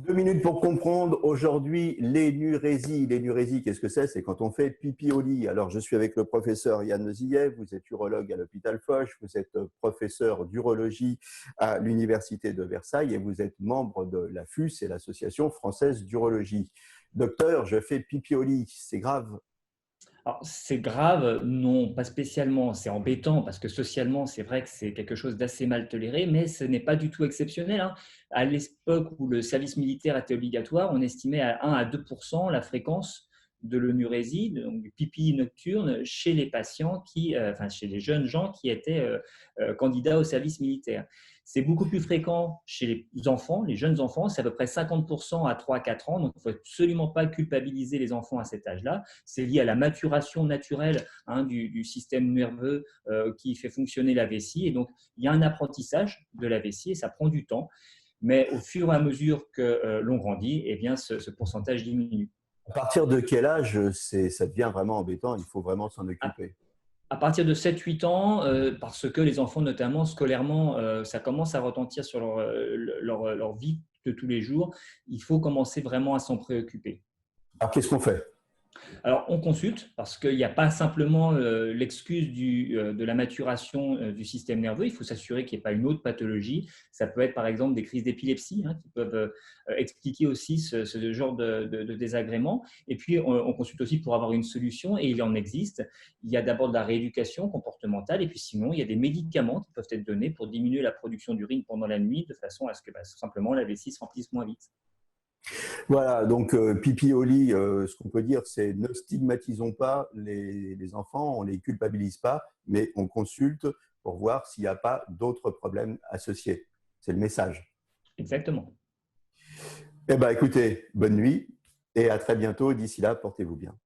2 minutes pour comprendre aujourd'hui l'énurésie. L'énurésie, qu'est-ce que c'est? C'est quand on fait pipi au lit. Alors, je suis avec le professeur Yann Zillet, vous êtes urologue à l'hôpital Foch, vous êtes professeur d'urologie à l'université de Versailles et vous êtes membre de l'AFUS, c'est l'Association française d'urologie. Docteur, je fais pipi au lit, c'est grave? Alors, c'est grave, non, pas spécialement. C'est embêtant parce que socialement, c'est vrai que c'est quelque chose d'assez mal toléré, mais ce n'est pas du tout exceptionnel, hein. À l'époque où le service militaire était obligatoire, on estimait à 1 à 2 la fréquence de l'enurésie, donc du pipi nocturne, chez les patients enfin chez les jeunes gens qui étaient candidats au service militaire. C'est beaucoup plus fréquent chez les enfants, les jeunes enfants, c'est à peu près 50% à 3 à 4 ans, donc il ne faut absolument pas culpabiliser les enfants à cet âge-là. C'est lié à la maturation naturelle du système nerveux qui fait fonctionner la vessie. Et donc, il y a un apprentissage de la vessie et ça prend du temps. Mais au fur et à mesure que l'on grandit, eh bien, ce pourcentage diminue. À partir de quel âge ça devient vraiment embêtant? Il faut vraiment s'en À, occuper. à partir de 7-8 ans, parce que les enfants, notamment scolairement, ça commence à retentir sur leur vie de tous les jours, il faut commencer vraiment à s'en préoccuper. Alors, qu'est-ce qu'on fait? Alors, on consulte parce qu'il n'y a pas simplement l'excuse de la maturation du système nerveux. Il faut s'assurer qu'il n'y ait pas une autre pathologie. Ça peut être par exemple des crises d'épilepsie qui peuvent expliquer aussi ce genre de désagrément. Et puis, on consulte aussi pour avoir une solution et il en existe. Il y a d'abord de la rééducation comportementale et puis sinon, il y a des médicaments qui peuvent être donnés pour diminuer la production d'urine pendant la nuit de façon à ce que simplement la vessie se remplisse moins vite. Voilà, donc pipi au lit, ce qu'on peut dire, c'est ne stigmatisons pas les enfants, on ne les culpabilise pas, mais on consulte pour voir s'il n'y a pas d'autres problèmes associés. C'est le message. Exactement. Eh bien, écoutez, bonne nuit et à très bientôt. D'ici là, portez-vous bien.